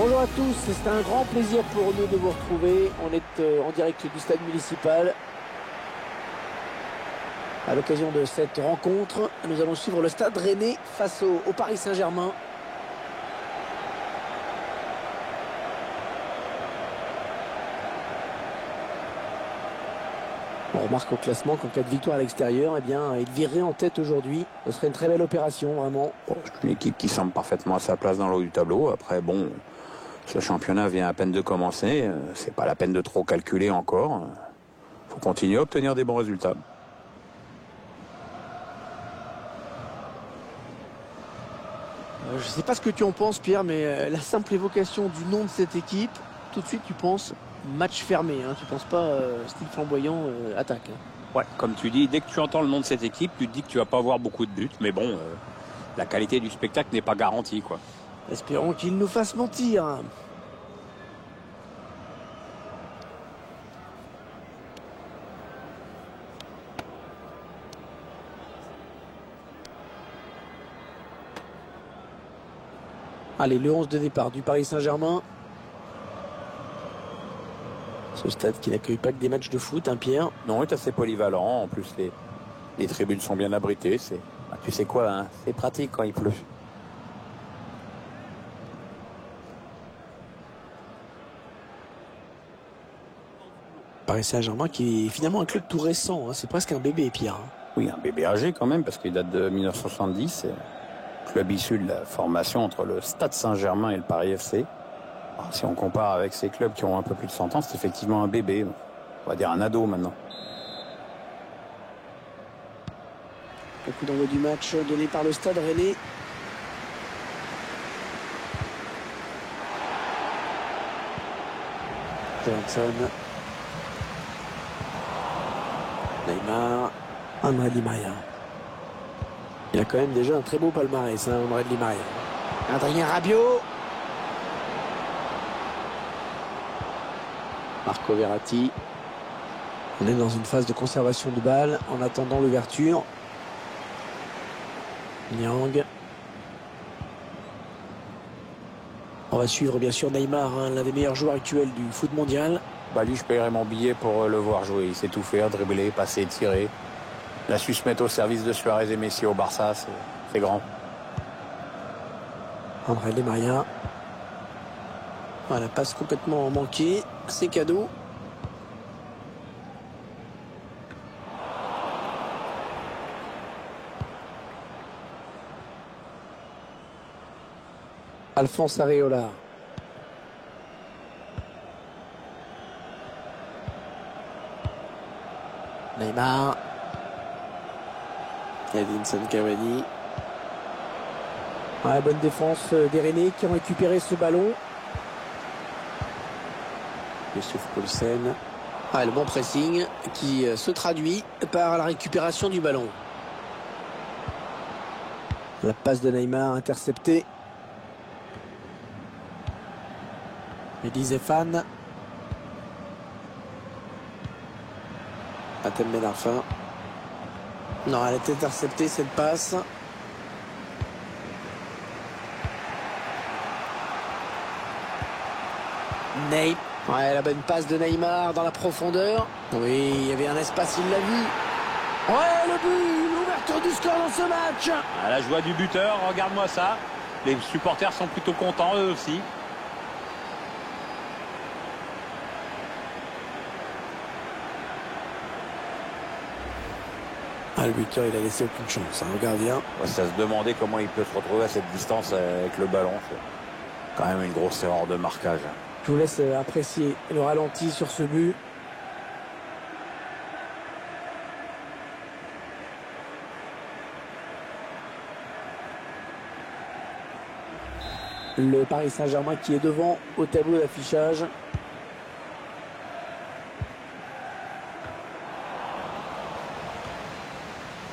Bonjour à tous, c'est un grand plaisir pour nous de vous retrouver. On est en direct du stade municipal. À l'occasion de cette rencontre, nous allons suivre le Stade Rennais face au Paris Saint-Germain. On remarque au classement qu'en cas de victoire à l'extérieur, eh bien, il virerait en tête aujourd'hui. Ce serait une très belle opération, vraiment. Une équipe qui semble parfaitement à sa place dans le haut du tableau. Après, bon, ce championnat vient à peine de commencer. C'est pas la peine de trop calculer encore. Il faut continuer à obtenir des bons résultats. Je ne sais pas ce que tu en penses, Pierre, mais la simple évocation du nom de cette équipe, tout de suite tu penses match fermé. Tu penses pas style flamboyant, attaque. Ouais, comme tu dis, dès que tu entends le nom de cette équipe, tu te dis que tu vas pas avoir beaucoup de buts. Mais bon, la qualité du spectacle n'est pas garantie, quoi. Espérons qu'il nous fasse mentir. Allez, le 11 de départ du Paris Saint-Germain. Ce stade qui n'accueille pas que des matchs de foot, Pierre. Non, il est assez polyvalent. En plus, les tribunes sont bien abritées. Tu sais quoi, c'est pratique quand il pleut. Paris Saint-Germain qui est finalement un club tout récent. C'est presque un bébé, Pierre. Oui, un bébé âgé quand même, parce qu'il date de 1970. Club issu de la formation entre le Stade Saint-Germain et le Paris FC. Alors, si on compare avec ces clubs qui ont un peu plus de 100 ans, c'est effectivement un bébé. On va dire un ado maintenant. Le coup d'envoi du match donné par le Stade Rennais. Johansson. Neymar. André Di Maria. Il a quand même déjà un très beau palmarès, André Di Maria. Adrien Rabiot. Marco Verratti. On est dans une phase de conservation de balle en attendant l'ouverture. Niang. On va suivre bien sûr Neymar, l'un des meilleurs joueurs actuels du foot mondial. Lui, je paierais mon billet pour le voir jouer. Il sait tout faire, dribbler, passer, tirer. Il a su se mettre au service de Suarez et Messi au Barça, c'est grand. André Di Maria. La passe complètement manquée, c'est cadeau. Alphonse Areola. Neymar. Edinson Cavani. Bonne défense des Rennais qui ont récupéré ce ballon. Youssouf Poulsen. Le bon pressing qui se traduit par la récupération du ballon. La passe de Neymar interceptée. Mehdi Zéphane. Hatem Ben Arfa. Non, elle est interceptée cette passe. Ney. La bonne passe de Neymar dans la profondeur. Oui, il y avait un espace, il l'a vu. Le but, l'ouverture du score dans ce match. La joie du buteur, regarde-moi ça. Les supporters sont plutôt contents eux aussi. Le buteur, il a laissé aucune chance, le gardien. Ça se demandait comment il peut se retrouver à cette distance avec le ballon. C'est quand même une grosse erreur de marquage. Je vous laisse apprécier le ralenti sur ce but. Le Paris Saint-Germain qui est devant au tableau d'affichage.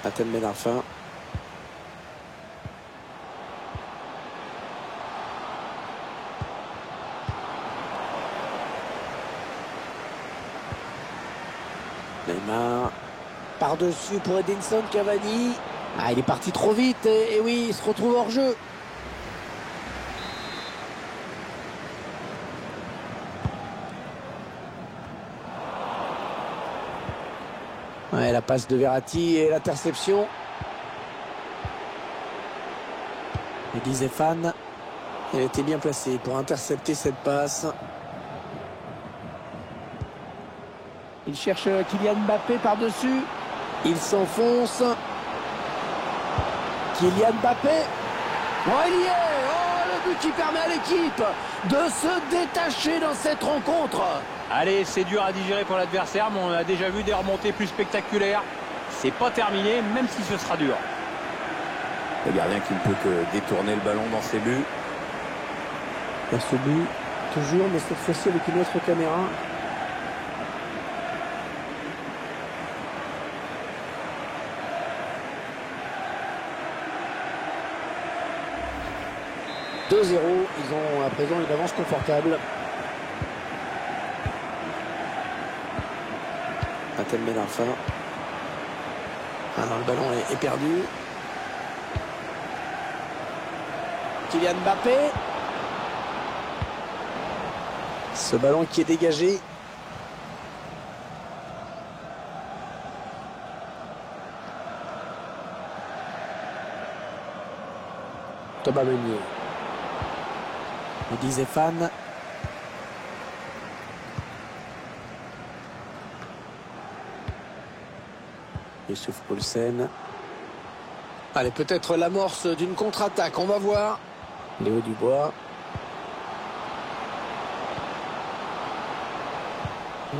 Hatem Ben Arfa. Neymar. Par-dessus pour Edinson Cavani. Il est parti trop vite. Et oui, il se retrouve hors jeu. Ouais, la passe de Verratti et l'interception. Eddie Zéphane. Elle était bien placée pour intercepter cette passe. Il cherche Kylian Mbappé par-dessus. Il s'enfonce. Kylian Mbappé. Oh, il y est. Oh, le but qui permet à l'équipe de se détacher dans cette rencontre. Allez, c'est dur à digérer pour l'adversaire, mais on a déjà vu des remontées plus spectaculaires. C'est pas terminé, même si ce sera dur. Le gardien qui ne peut que détourner le ballon dans ses buts. Dans ce but, toujours, mais cette fois-ci avec une autre caméra. « 2-0, ils ont à présent une avance confortable. Atel Ben Arfa. Ah non, le ballon est perdu. Kylian Mbappé. Ce ballon qui est dégagé. Thomas Meunier. Eddie Zéphane. Youssouf Poulsen. Allez, peut-être l'amorce d'une contre-attaque. On va voir. Léo Dubois.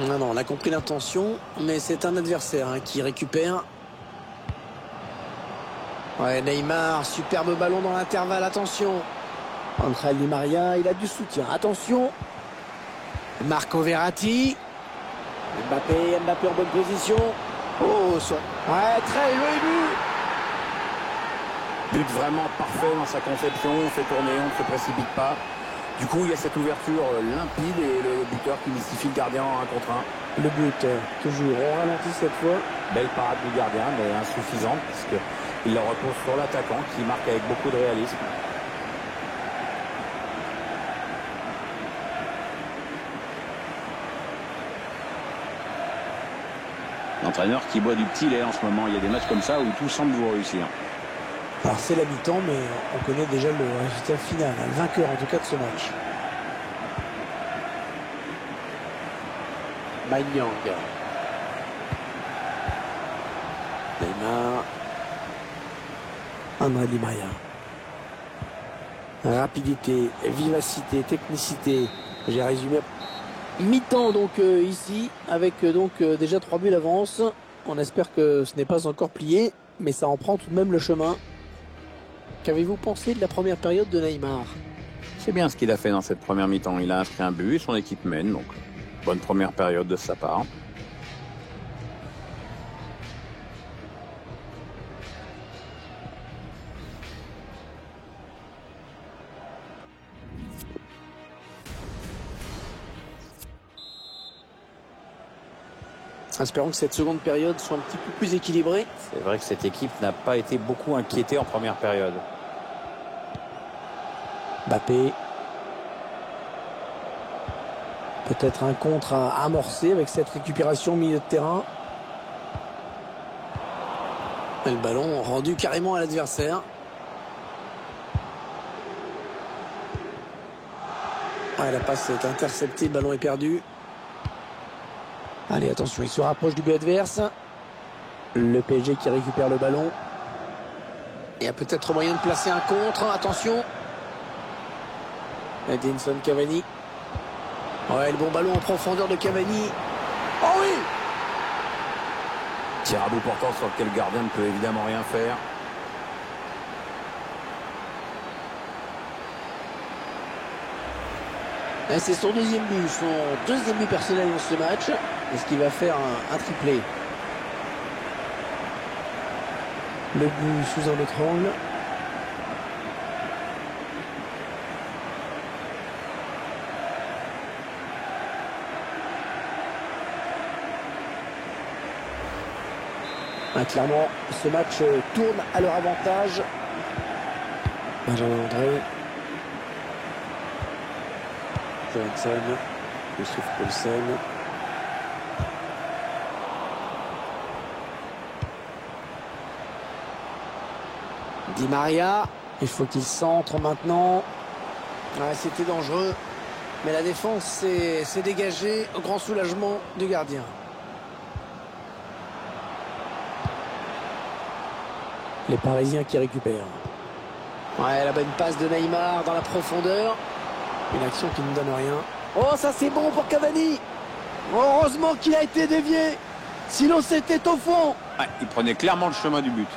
Non, on a compris l'intention, mais c'est un adversaire qui récupère. Ouais, Neymar, superbe ballon dans l'intervalle, attention. Angel Di Maria, il a du soutien, attention. Marco Verratti. Mbappé en bonne position. Oh, ça. Ouais, très joli but. But vraiment parfait dans sa conception, on fait tourner, on ne se précipite pas. Du coup, il y a cette ouverture limpide et le buteur qui mystifie le gardien en 1 contre 1. Le but, toujours, on ralentit cette fois. Belle parade du gardien, mais insuffisante, puisqu'il la repose sur l'attaquant qui marque avec beaucoup de réalisme. L'entraîneur qui boit du petit lait en ce moment. Il y a des matchs comme ça où tout semble vous réussir. Alors c'est la mi-temps, mais on connaît déjà le résultat final, le vainqueur en tout cas de ce match. Maignan. Neymar. Angel Di Maria. Rapidité, vivacité, technicité. J'ai résumé. Mi-temps donc ici, avec déjà 3 buts d'avance. On espère que ce n'est pas encore plié, mais ça en prend tout de même le chemin. Qu'avez-vous pensé de la première période de Neymar? C'est bien ce qu'il a fait dans cette première mi-temps. Il a inscrit un but et son équipe mène, donc bonne première période de sa part. Espérons que cette seconde période soit un petit peu plus équilibrée. C'est vrai que cette équipe n'a pas été beaucoup inquiétée en première période. Mbappé. Peut-être un contre à amorcer avec cette récupération au milieu de terrain. Et le ballon rendu carrément à l'adversaire. Ouais, la passe est interceptée, le ballon est perdu. Allez, attention, il se rapproche du but adverse. Le PSG qui récupère le ballon. Il y a peut-être moyen de placer un contre. Attention. Edinson Cavani. Ouais, le bon ballon en profondeur de Cavani. Oh oui! Tir à bout portant sur lequel le gardien ne peut évidemment rien faire. C'est son deuxième but personnel dans ce match. Est-ce qu'il va faire un triplé? Le but sous un autre angle. Clairement, ce match tourne à leur avantage. Benjamin André. Johansson. Youssouf Poulsen. Di Maria, il faut qu'il centre maintenant. Ouais, c'était dangereux, mais la défense s'est dégagée au grand soulagement du gardien. Les Parisiens qui récupèrent. Ouais, la bonne passe de Neymar dans la profondeur. Une action qui ne donne rien. Oh, ça c'est bon pour Cavani. Heureusement qu'il a été dévié. Sinon c'était au fond. Ouais, il prenait clairement le chemin du but.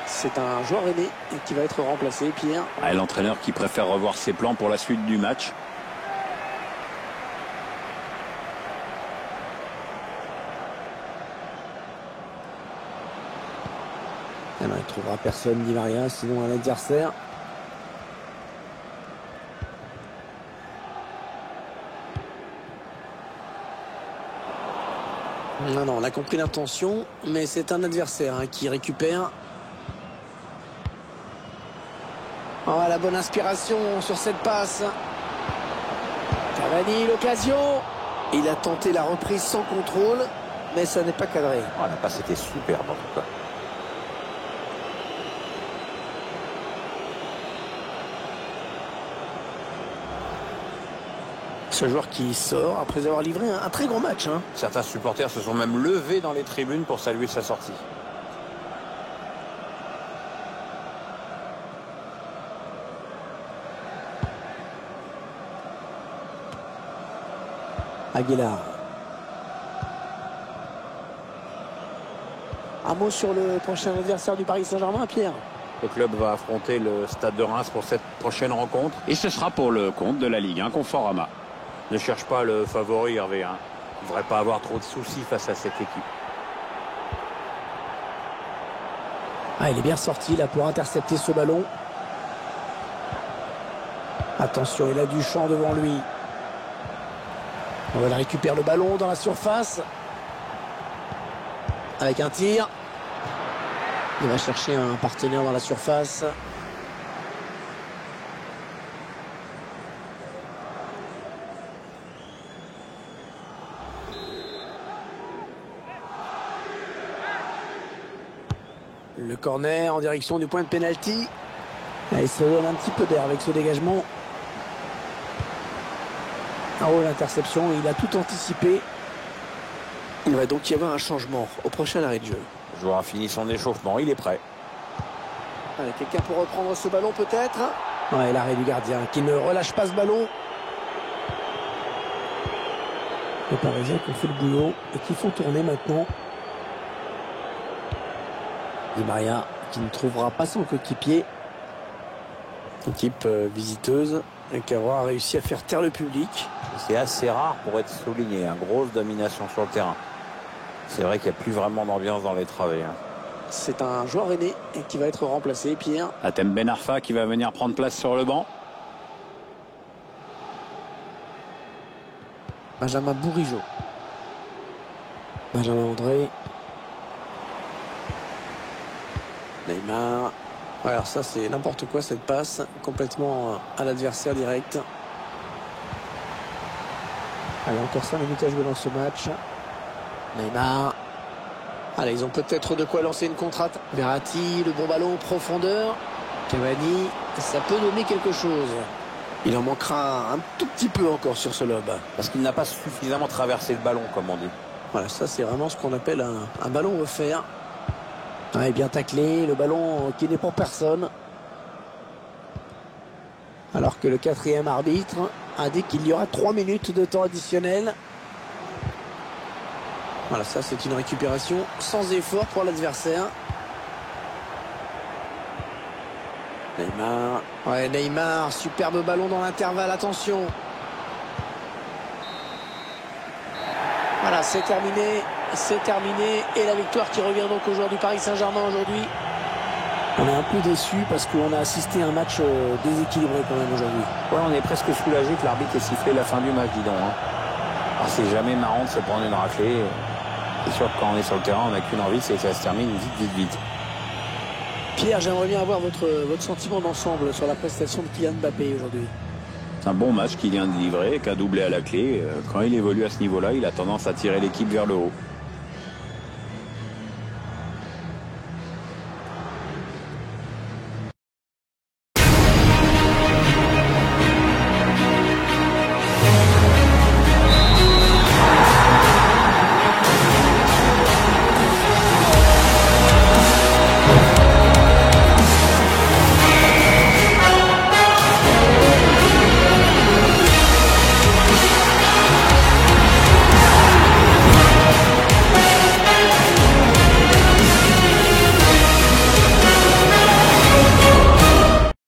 C'est un joueur aîné qui va être remplacé, Pierre. Ouais, l'entraîneur qui préfère revoir ses plans pour la suite du match. Alors, il ne trouvera personne, Di Maria, sinon un adversaire. Non, on a compris l'intention, mais c'est un adversaire qui récupère. Oh, la bonne inspiration sur cette passe. Cavani, l'occasion. Il a tenté la reprise sans contrôle, mais ça n'est pas cadré. Oh, la passe était superbe en tout cas. Ce joueur qui sort après avoir livré un très gros match. Certains supporters se sont même levés dans les tribunes pour saluer sa sortie. Aguilar. Un mot sur le prochain adversaire du Paris Saint-Germain, Pierre. Le club va affronter le Stade de Reims pour cette prochaine rencontre. Et ce sera pour le compte de la Ligue 1 Conforama. Ne cherche pas le favori, Hervé. Il ne devrait pas avoir trop de soucis face à cette équipe. Ah, il est bien sorti là pour intercepter ce ballon. Attention, il a du champ devant lui. On va récupérer le ballon dans la surface. Avec un tir. Il va chercher un partenaire dans la surface. Le corner en direction du point de pénalty. Il se donne un petit peu d'air avec ce dégagement. Oh, l'interception, il a tout anticipé. Il va donc y avoir un changement au prochain arrêt de jeu. Le joueur a fini son échauffement, il est prêt. Allez, quelqu'un pour reprendre ce ballon peut-être. Ouais, l'arrêt du gardien qui ne relâche pas ce ballon. Les Parisiens qui ont fait le boulot et qui font tourner maintenant. Di Maria qui ne trouvera pas son coéquipier. Équipe visiteuse et qui aura réussi à faire taire le public. C'est assez rare pour être souligné, grosse domination sur le terrain. C'est vrai qu'il n'y a plus vraiment d'ambiance dans les travées. C'est un joueur aîné qui va être remplacé, Pierre. Hatem Ben Arfa qui va venir prendre place sur le banc. Benjamin Bourigeaud. Benjamin André. Neymar. Ouais, alors ça c'est n'importe quoi cette passe. Complètement à l'adversaire direct. Allez, encore 5 minutes à jouer dans ce match. Neymar. Allez, ils ont peut-être de quoi lancer une contre-attaque. Verratti, le bon ballon, profondeur. Cavani, ça peut donner quelque chose. Il en manquera un tout petit peu encore sur ce lob. Parce qu'il n'a pas suffisamment traversé le ballon, comme on dit. Voilà, ça c'est vraiment ce qu'on appelle un ballon offert. Ouais, bien taclé, le ballon qui n'est pour personne. Alors que le 4e arbitre a dit qu'il y aura 3 minutes de temps additionnel. Voilà, ça c'est une récupération sans effort pour l'adversaire. Neymar. Ouais, Neymar, superbe ballon dans l'intervalle, attention. Voilà, c'est terminé. C'est terminé. Et la victoire qui revient donc au joueur du Paris Saint-Germain aujourd'hui. On est un peu déçu parce qu'on a assisté à un match déséquilibré quand même aujourd'hui. Ouais, on est presque soulagé que l'arbitre ait sifflé la fin du match, dis donc. Alors, c'est jamais marrant de se prendre une raclée. C'est sûr que quand on est sur le terrain, on n'a qu'une envie, c'est que ça se termine vite. Pierre, j'aimerais bien avoir votre sentiment d'ensemble sur la prestation de Kylian Mbappé aujourd'hui. C'est un bon match qu'il vient de livrer, qui a doublé à la clé. Quand il évolue à ce niveau-là, il a tendance à tirer l'équipe vers le haut.